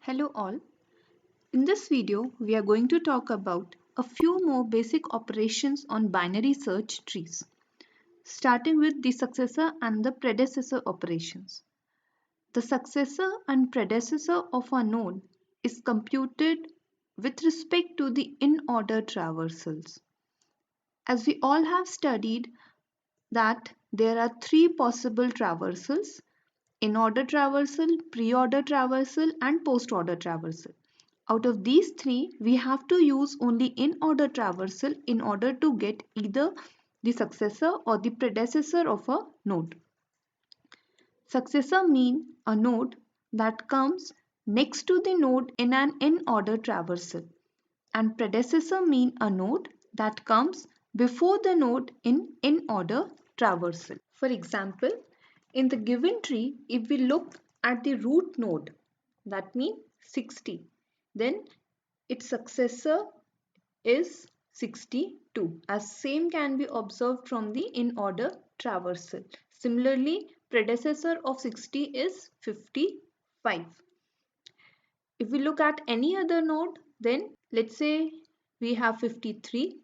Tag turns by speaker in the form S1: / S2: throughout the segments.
S1: Hello all. In this video, we are going to talk about a few more basic operations on binary search trees, starting with the successor and the predecessor operations. The successor and predecessor of a node is computed with respect to the in-order traversals. As we all have studied that there are three possible traversals: in-order traversal, pre-order traversal, and post-order traversal. Out of these three, we have to use only in-order traversal in order to get either the successor or the predecessor of a node. Successor means a node that comes next to the node in an in-order traversal, and predecessor means a node that comes before the node in in-order traversal. For example, in the given tree, if we look at the root node, that means 60, then its successor is 62, as same can be observed from the in order traversal. Similarly, predecessor of 60 is 55. If we look at any other node, then let's say we have 53.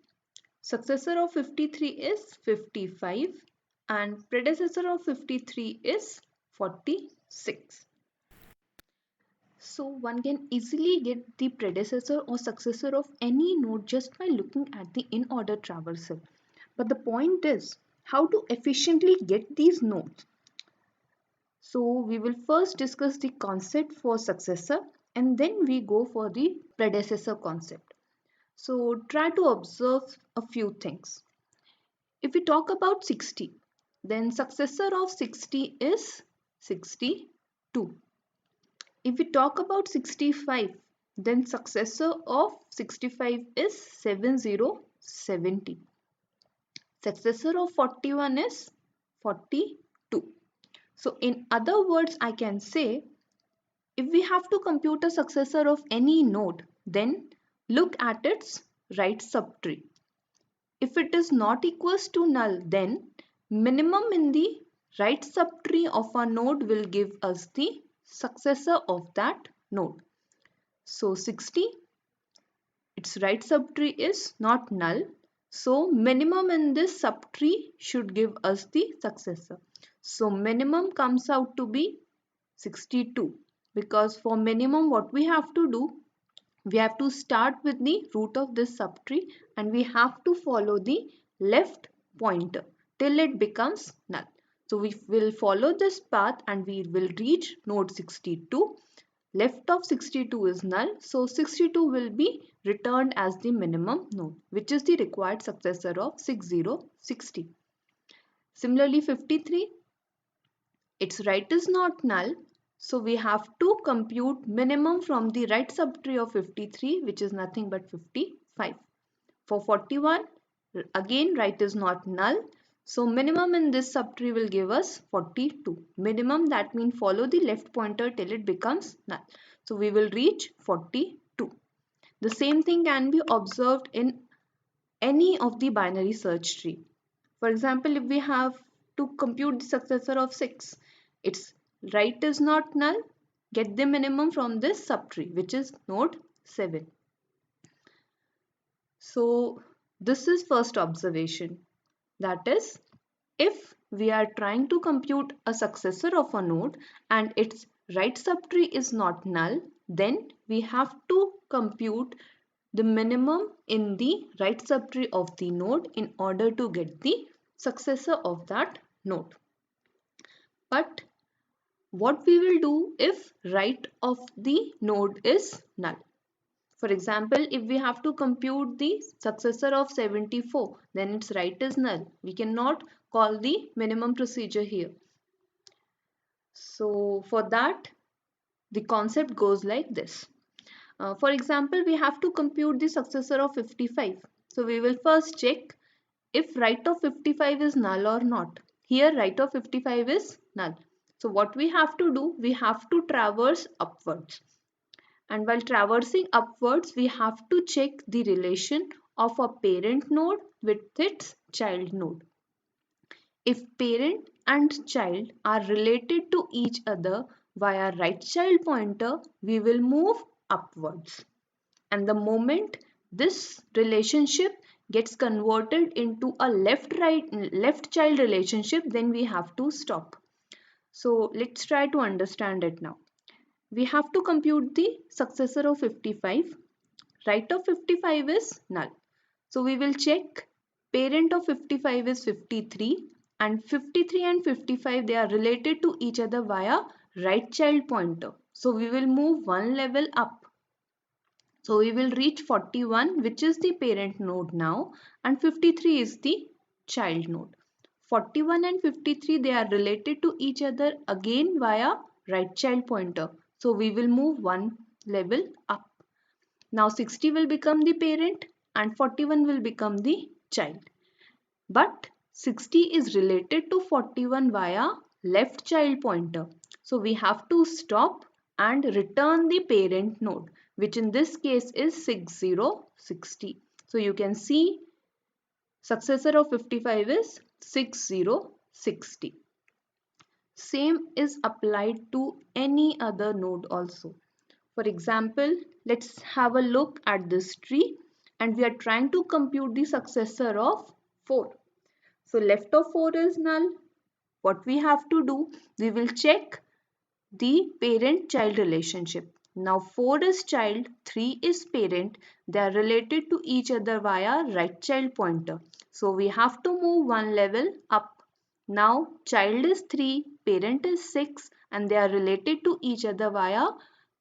S1: Successor of 53 is 55 and predecessor of 53 is 46. So one can easily get the predecessor or successor of any node just by looking at the in-order traversal. But the point is how to efficiently get these nodes. So we will first discuss the concept for successor and then we go for the predecessor concept. So try to observe a few things. If we talk about 60, then successor of 60 is 62. If we talk about 65, then successor of 65 is 7070. Successor of 41 is 42. So in other words, I can say if we have to compute a successor of any node, then look at its right subtree. If it is not equals to null, then minimum in the right subtree of a node will give us the successor of that node. So 60, its right subtree is not null. So minimum in this subtree should give us the successor. So minimum comes out to be 62, because for minimum what we have to do, we have to start with the root of this subtree and we have to follow the left pointer till it becomes null. So we will follow this path and we will reach node 62. Left of 62 is null, so 62 will be returned as the minimum node, which is the required successor of 6060. Similarly, 53, its right is not null, so we have to compute minimum from the right subtree of 53, which is nothing but 55. For 41, again right is not null, so minimum in this subtree will give us 42. Minimum, that means follow the left pointer till it becomes null. So we will reach 42. The same thing can be observed in any of the binary search tree. For example, if we have to compute the successor of 6, its right is not null, get the minimum from this subtree, which is node 7. So this is first observation. That is, if we are trying to compute a successor of a node and its right subtree is not null, then we have to compute the minimum in the right subtree of the node in order to get the successor of that node. But what we will do if right of the node is null? For example, if we have to compute the successor of 74, then its right is null. We cannot call the minimum procedure here. So for that, the concept goes like this. For example, we have to compute the successor of 55. So we will first check if right of 55 is null or not. Here right of 55 is null. So what we have to do, we have to traverse upwards. And while traversing upwards, we have to check the relation of a parent node with its child node. If parent and child are related to each other via right child pointer, we will move upwards. And the moment this relationship gets converted into a left child relationship, then we have to stop. So let's try to understand it now. We have to compute the successor of 55. Right of 55 is null. So we will check parent of 55 is 53, and 53 and 55, they are related to each other via right child pointer. So we will move one level up. So we will reach 41, which is the parent node now, and 53 is the child node. 41 and 53, they are related to each other again via right child pointer. So we will move one level up. Now 60 will become the parent and 41 will become the child. But 60 is related to 41 via left child pointer. So we have to stop and return the parent node, which in this case is 6060. So you can see successor of 55 is 6060. Same is applied to any other node also. For example, let's have a look at this tree and we are trying to compute the successor of 4. So left of 4 is null. What we have to do, we will check the parent-child relationship. Now 4 is child, 3 is parent. They are related to each other via right child pointer. So we have to move one level up. Now child is 3, parent is 6 and they are related to each other via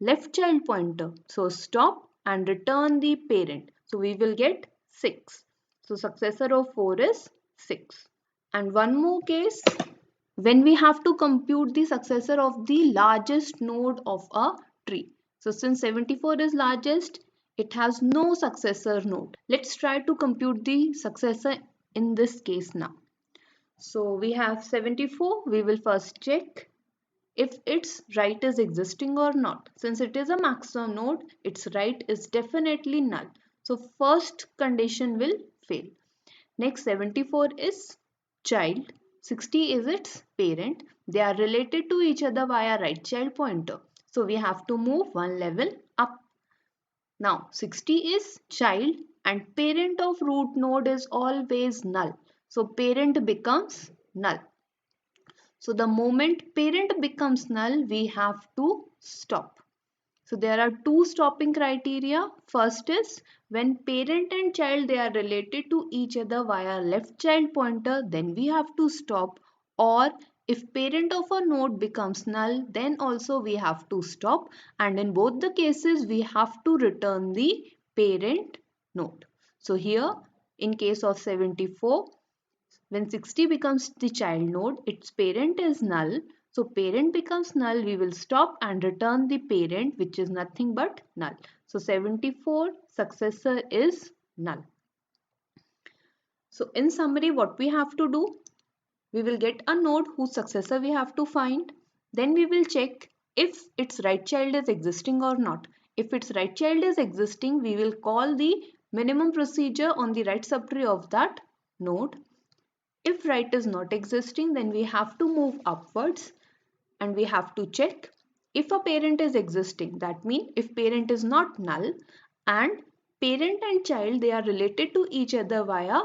S1: left child pointer. So stop and return the parent. So we will get 6. So successor of 4 is 6. And one more case, when we have to compute the successor of the largest node of a tree. So since 74 is largest, it has no successor node. Let's try to compute the successor in this case now. So we have 74. We will first check if its right is existing or not. Since it is a maximum node, its right is definitely null. So first condition will fail. Next 74 is child, 60 is its parent. They are related to each other via right child pointer. So we have to move one level up. Now 60 is child and parent of root node is always null. So parent becomes null. So the moment parent becomes null, we have to stop. So there are two stopping criteria. First is when parent and child, they are related to each other via left child pointer, then we have to stop. Or if parent of a node becomes null, then also we have to stop. And in both the cases, we have to return the parent node. So here in case of 74, when 60 becomes the child node, its parent is null. So parent becomes null, we will stop and return the parent, which is nothing but null. So 74 successor is null. So in summary, what we have to do, we will get a node whose successor we have to find. Then we will check if its right child is existing or not. If its right child is existing, we will call the minimum procedure on the right subtree of that node. If right is not existing, then we have to move upwards and we have to check if a parent is existing. That means if parent is not null and parent and child, they are related to each other via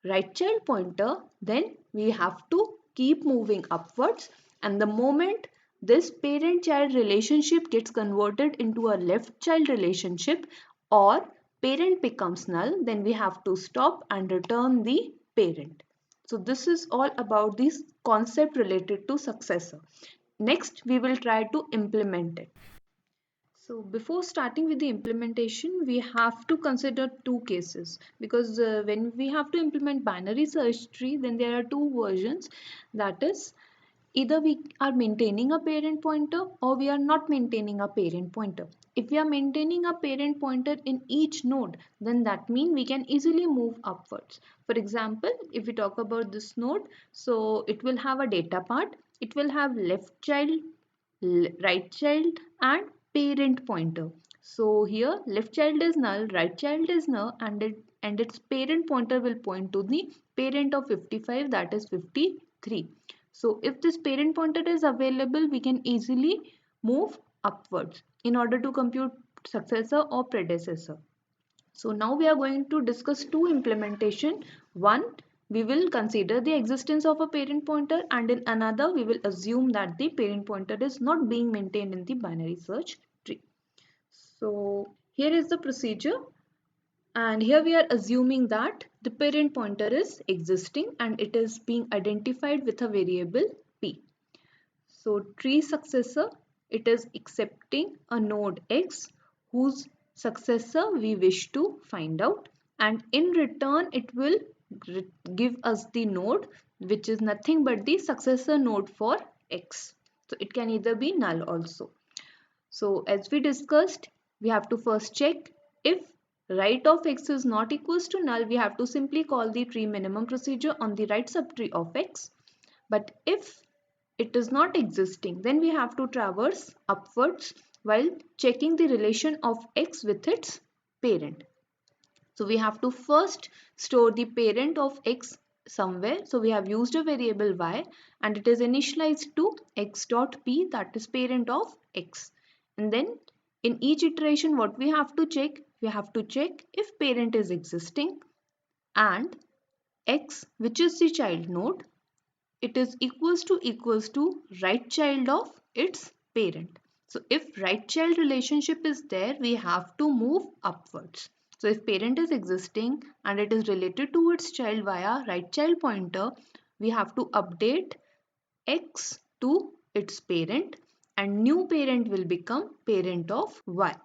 S1: right child pointer, then we have to keep moving upwards, and the moment this parent child relationship gets converted into a left child relationship or parent becomes null, then we have to stop and return the parent. So this is all about this concept related to successor. Next, we will try to implement it. So before starting with the implementation, we have to consider two cases, because when we have to implement binary search tree, then there are two versions. That is, either we are maintaining a parent pointer or we are not maintaining a parent pointer. If we are maintaining a parent pointer in each node, then that means we can easily move upwards. For example, if we talk about this node, so it will have a data part, it will have left child, right child and parent pointer. So here left child is null, right child is null, and its parent pointer will point to the parent of 55, that is 53. So if this parent pointer is available, we can easily move upwards in order to compute successor or predecessor. So now we are going to discuss two implementation. One, we will consider the existence of a parent pointer, and in another we will assume that the parent pointer is not being maintained in the binary search tree. So here is the procedure, and here we are assuming that the parent pointer is existing and it is being identified with a variable p. So tree successor, it is accepting a node x whose successor we wish to find out, and in return it will give us the node which is nothing but the successor node for x. So it can either be null also. So as we discussed, we have to first check if right of x is not equals to null, we have to simply call the tree minimum procedure on the right subtree of x. But if it is not existing, then we have to traverse upwards while checking the relation of x with its parent. So we have to first store the parent of x somewhere. So we have used a variable y and it is initialized to x dot p, that is parent of x. And then in each iteration what we have to check? We have to check if parent is existing and x, which is the child node, it is equals to right child of its parent. So if right child relationship is there, we have to move upwards. So if parent is existing and it is related to its child via right child pointer, we have to update x to its parent, and new parent will become parent of y.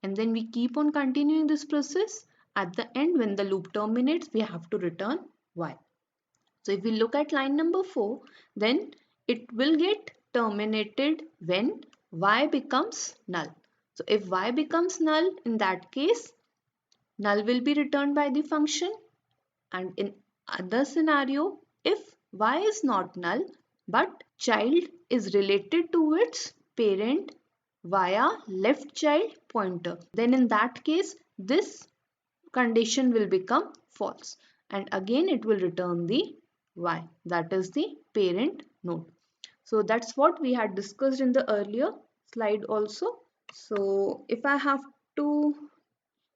S1: And then we keep on continuing this process. At the end, when the loop terminates, we have to return y. So if we look at line number 4, then it will get terminated when y becomes null. So if y becomes null, in that case, null will be returned by the function. And in other scenario, if y is not null, but child is related to its parent via left child pointer, then in that case, this condition will become false, and again it will return the y, that is the parent node. So that's what we had discussed in the earlier slide also. So if I have to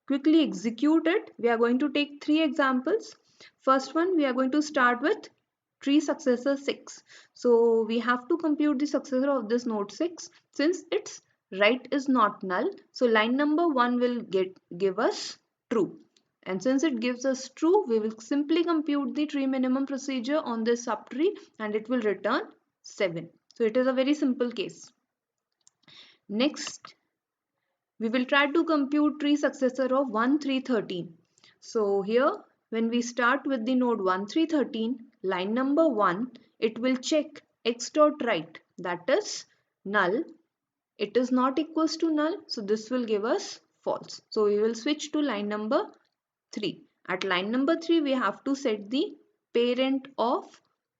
S1: quickly execute it, we are going to take three examples. First one, we are going to start with tree successor 6. So we have to compute the successor of this node 6 since its right is not null. So line number 1 will give us true. And since it gives us true, we will simply compute the tree minimum procedure on this subtree and it will return 7. So it is a very simple case. Next, we will try to compute tree successor of 1, 3, 13. So here, when we start with the node 1, 3, 13, line number 1, it will check x dot right, that is null. It is not equals to null, so this will give us false. So we will switch to line number 3. At line number 3, we have to set the parent of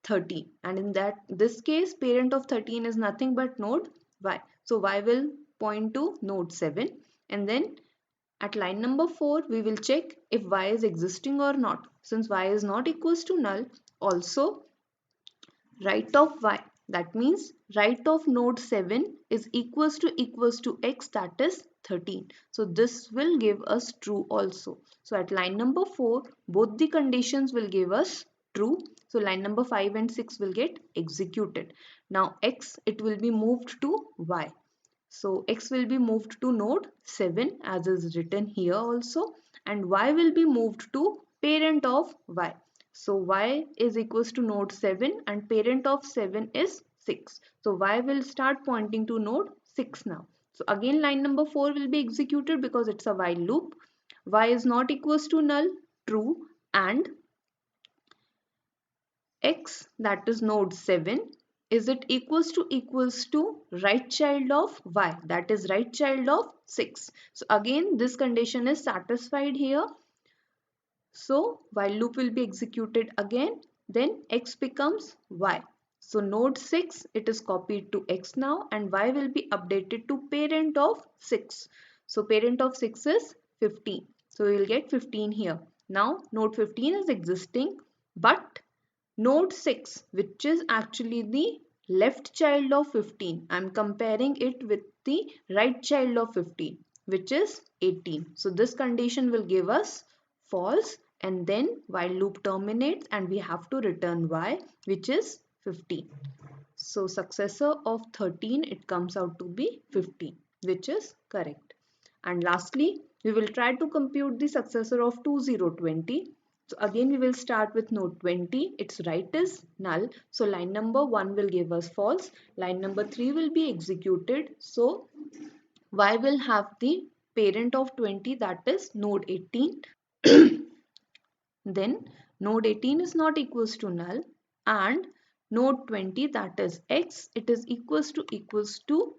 S1: 13, and in this case, parent of 13 is nothing but node y. So y will point to node 7, and then at line number 4, we will check if y is existing or not. Since y is not equals to null, also right of y, that means right of node 7 is equals to x, that is 13. So this will give us true also. So at line number 4, both the conditions will give us true. So line number 5 and 6 will get executed. Now x, it will be moved to y. So x will be moved to node 7 as is written here also, and y will be moved to parent of y. So y is equals to node 7 and parent of 7 is 6. So y will start pointing to node 6 now. So again line number 4 will be executed because it's a while loop. Y is not equals to null, true, and x, that is node 7, is it equals to right child of y, that is right child of 6. So again this condition is satisfied here. So while loop will be executed again, then x becomes y. So node 6, it is copied to x now, and y will be updated to parent of 6. So parent of 6 is 15. So we will get 15 here. Now node 15 is existing, but node 6, which is actually the left child of 15. I'm comparing it with the right child of 15, which is 18. So this condition will give us false, and then while loop terminates and we have to return y, which is 15. So successor of 13, it comes out to be 15, which is correct. And lastly, we will try to compute the successor of 2020. So again, we will start with node 20. Its right is null. So line number 1 will give us false. Line number 3 will be executed. So y will have the parent of 20, that is node 18. Then node 18 is not equals to null, and node 20, that is x, it is equals to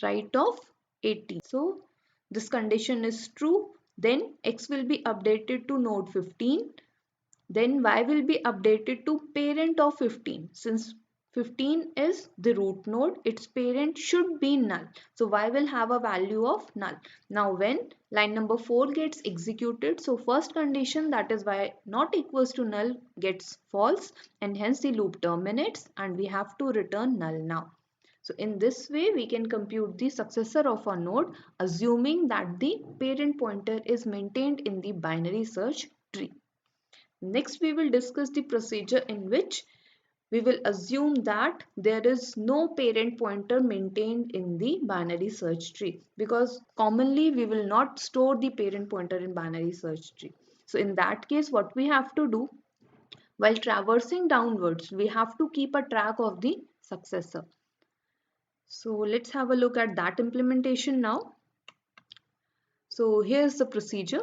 S1: right of 18. So this condition is true. Then x will be updated to node 15. Then y will be updated to parent of 15. Since 15 is the root node, its parent should be null. So y will have a value of null. Now when line number 4 gets executed, so first condition, that is y not equals to null, gets false, and hence the loop terminates and we have to return null now. So in this way we can compute the successor of a node, assuming that the parent pointer is maintained in the binary search tree. Next, we will discuss the procedure in which we will assume that there is no parent pointer maintained in the binary search tree, because commonly we will not store the parent pointer in binary search tree. So in that case, what we have to do, while traversing downwards, we have to keep a track of the successor. So let's have a look at that implementation now. So here's the procedure.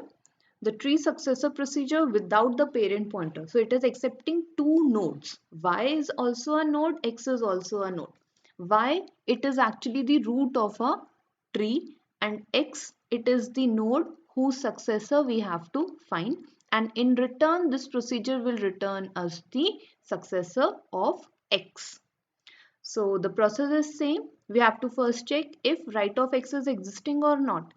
S1: The tree successor procedure without the parent pointer. So it is accepting two nodes. Y is also a node, X is also a node. Y, it is actually the root of a tree, and X, it is the node whose successor we have to find. And in return, this procedure will return us the successor of X. So the process is same. We have to first check if right of X is existing or not.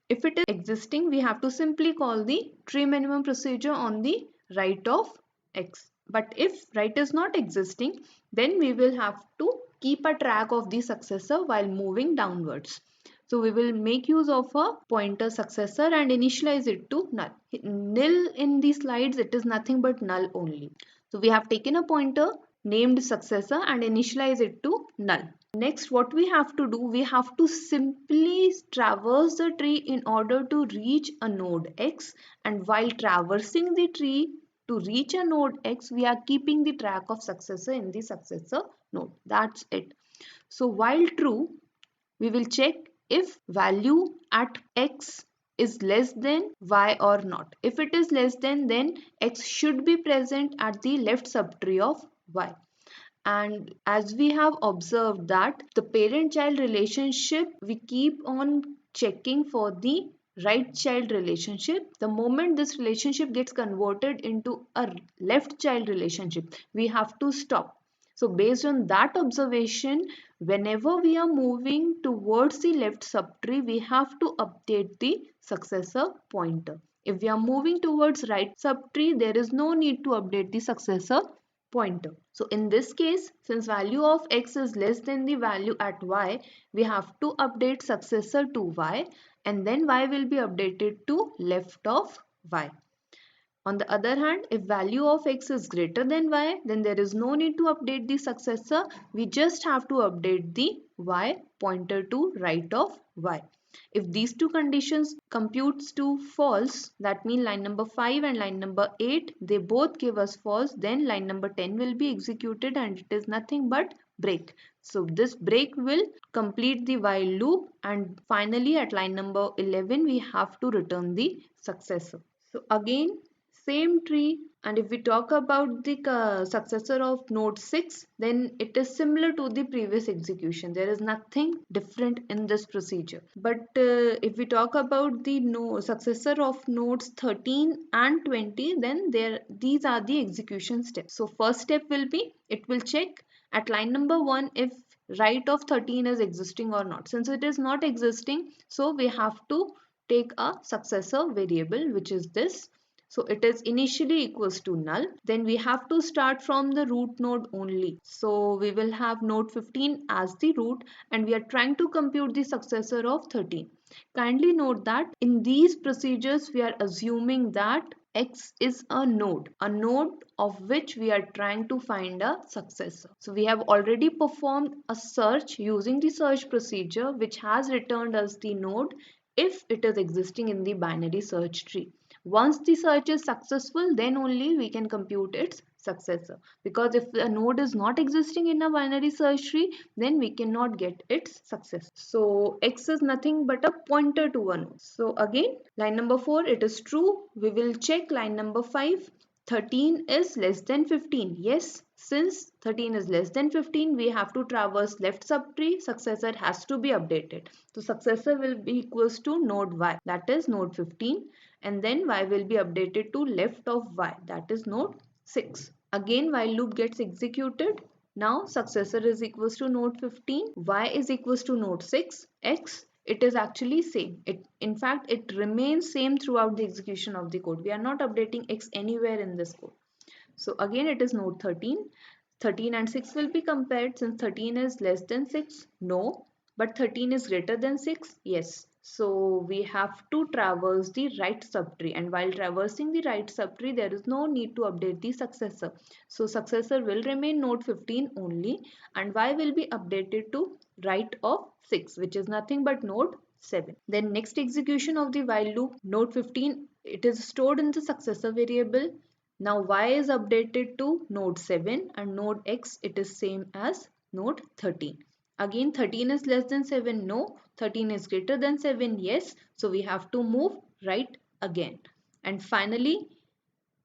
S1: If it is existing, we have to simply call the tree minimum procedure on the right of X. But if right is not existing, then we will have to keep a track of the successor while moving downwards. So we will make use of a pointer successor and initialize it to null. Nil in the slides, it is nothing but null only. So we have taken a pointer named successor and initialize it to null. Next, what we have to do, we have to simply traverse the tree in order to reach a node X, and while traversing the tree to reach a node X, we are keeping the track of successor in the successor node. That's it. So while true, we will check if value at X is less than Y or not. If it is less than, then X should be present at the left subtree of Y. And as we have observed that the parent-child relationship, we keep on checking for the right child relationship. The moment this relationship gets converted into a left child relationship, we have to stop. So based on that observation, whenever we are moving towards the left subtree, we have to update the successor pointer. If we are moving towards right subtree, there is no need to update the successor pointer. So in this case, since value of X is less than the value at Y, we have to update successor to Y, and then Y will be updated to left of Y. On the other hand, if value of X is greater than Y, then there is no need to update the successor. We just have to update the Y pointer to right of Y. If these two conditions computes to false, that means line number 5 and line number 8, they both give us false, then line number 10 will be executed and it is nothing but break. So this break will complete the while loop, and finally at line number 11 we have to return the successor. So again, same tree, and if we talk about the successor of node 6, then it is similar to the previous execution. There is nothing different in this procedure. But if we talk about the successor of nodes 13 and 20, then these are the execution steps. So first step will be, it will check at line number 1 if right of 13 is existing or not. Since it is not existing, so we have to take a successor variable, which is this So it is initially equals to null. Then we have to start from the root node only. So we will have node 15 as the root and we are trying to compute the successor of 13. Kindly note that in these procedures we are assuming that X is a node of which we are trying to find a successor. So we have already performed a search using the search procedure which has returned us the node if it is existing in the binary search tree. Once the search is successful, then only we can compute its successor. Because if a node is not existing in a binary search tree, then we cannot get its successor. So X is nothing but a pointer to a node. So again, line number 4, it is true. We will check line number 5. 13 is less than 15. Yes, since 13 is less than 15, we have to traverse left subtree. Successor has to be updated. So successor will be equals to node y, that is node 15, and then y will be updated to left of y, that is node 6. Again, while loop gets executed. Now successor is equals to node 15, y is equals to node 6, x, it is actually same. In fact, it remains same throughout the execution of the code. We are not updating x anywhere in this code. So again, it is node 13. 13 and 6 will be compared. Since 13 is less than 6, no. But 13 is greater than 6, yes. So we have to traverse the right subtree, and while traversing the right subtree, there is no need to update the successor. So successor will remain node 15 only, and y will be updated to right of 6, which is nothing but node 7. Then next execution of the while loop, node 15, it is stored in the successor variable. Now y is updated to node 7 and node x, it is same as node 13. Again, 13 is less than 7, no. 13 is greater than 7, yes. So we have to move right again. And finally,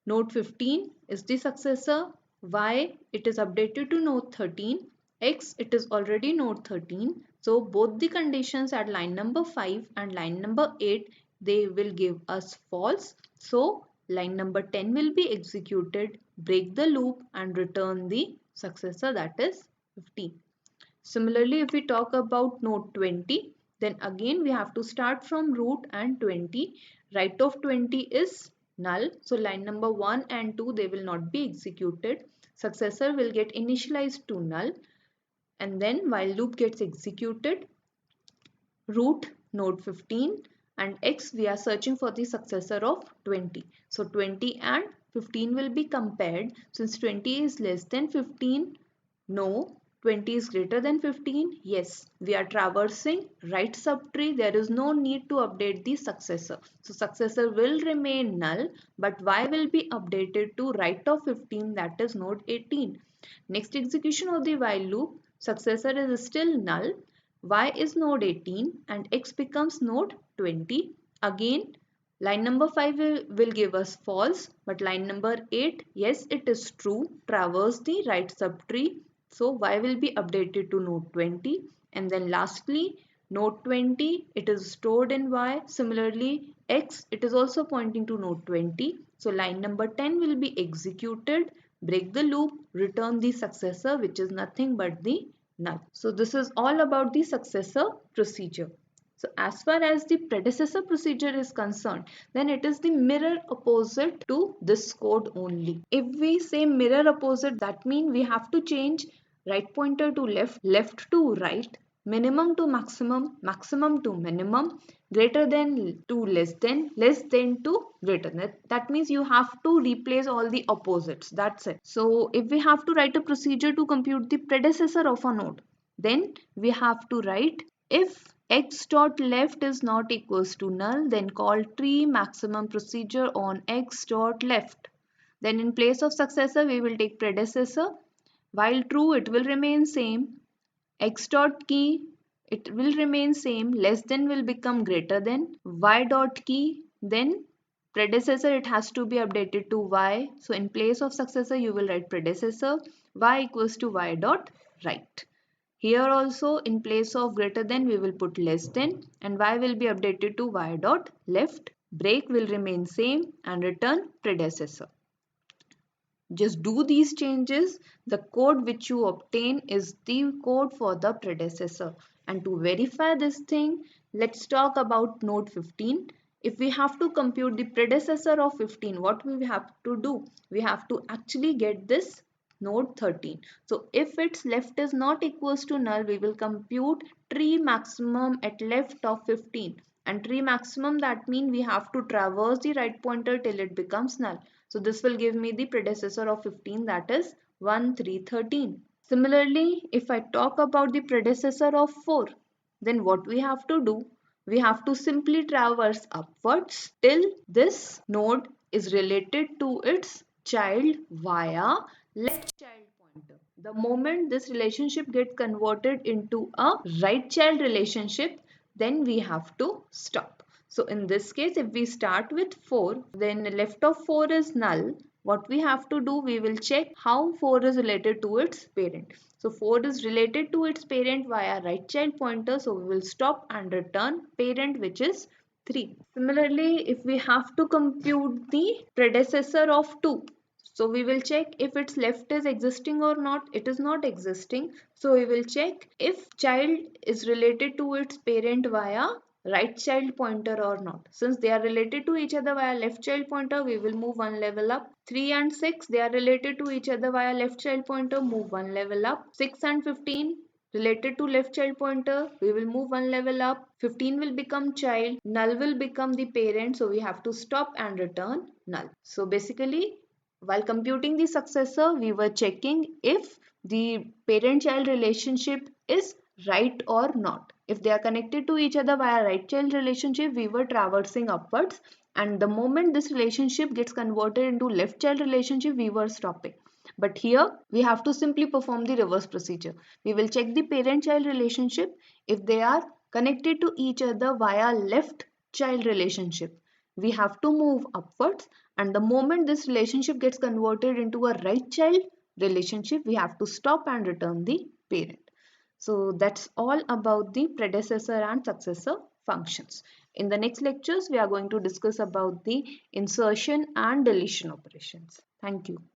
S1: node 15 is the successor. Y, it is updated to node 13. X, it is already node 13. So both the conditions at line number 5 and line number 8, they will give us false. So line number 10 will be executed, break the loop and return the successor, that is 15. Similarly, if we talk about node 20, then again we have to start from root and 20. Right of 20 is null. So line number 1 and 2, they will not be executed. Successor will get initialized to null. And then while loop gets executed, root node 15 and x, we are searching for the successor of 20. So 20 and 15 will be compared. Since 20 is less than 15, no. 20 is greater than 15, yes. We are traversing right subtree. There is no need to update the successor. So successor will remain null, but y will be updated to right of 15, that is node 18. Next execution of the while loop, successor is still null. Y is node 18 and x becomes node 20. Again, line number 5 will give us false, but line number 8, yes, it is true. Traverse the right subtree. So y will be updated to node 20. And then lastly, node 20, it is stored in y. Similarly, x, it is also pointing to node 20. So line number 10 will be executed, break the loop, return the successor, which is nothing but the null. So this is all about the successor procedure. So as far as the predecessor procedure is concerned, then it is the mirror opposite to this code only. If we say mirror opposite, that means we have to change right pointer to left, left to right, minimum to maximum, maximum to minimum, greater than to less than to greater than. That means you have to replace all the opposites. That's it. So if we have to write a procedure to compute the predecessor of a node, then we have to write if x dot left is not equals to null, then call tree maximum procedure on x dot left. Then in place of successor, we will take predecessor. While true, it will remain same. X dot key, it will remain same. Less than will become greater than. Y dot key, then predecessor, it has to be updated to y. So in place of successor, you will write predecessor. Y equals to y dot right. Here also in place of greater than we will put less than, and y will be updated to y dot left. Break will remain same and return predecessor. Just do these changes. The code which you obtain is the code for the predecessor. And to verify this thing, let's talk about node 15. if we have to compute the predecessor of 15, what we have to do? We have to actually get this node 13. So if its left is not equals to null, we will compute tree maximum at left of 15. And tree maximum, that means we have to traverse the right pointer till it becomes null. So this will give me the predecessor of 15, that is 1, 3, 13. Similarly, if I talk about the predecessor of 4, then what we have to do? We have to simply traverse upwards till this node is related to its child via left child pointer. The moment this relationship gets converted into a right child relationship, then we have to stop. So in this case, if we start with 4, then left of 4 is null. What we have to do, we will check how 4 is related to its parent. So 4 is related to its parent via right child pointer. So we will stop and return parent, which is 3. Similarly, if we have to compute the predecessor of 2, so we will check if its left is existing or not. It is not existing. So we will check if child is related to its parent via right child pointer or not. Since they are related to each other via left child pointer, we will move one level up. 3 and 6, they are related to each other via left child pointer, move one level up. 6 and 15, related to left child pointer, we will move one level up. 15 will become child, null will become the parent, so we have to stop and return null. So basically, while computing the successor, we were checking if the parent-child relationship is right or not. If they are connected to each other via right-child relationship, we were traversing upwards, and the moment this relationship gets converted into left-child relationship, we were stopping. But here we have to simply perform the reverse procedure. We will check the parent-child relationship if they are connected to each other via left-child relationship. We have to move upwards, and the moment this relationship gets converted into a right child relationship, we have to stop and return the parent. So that's all about the predecessor and successor functions. In the next lectures, we are going to discuss about the insertion and deletion operations. Thank you.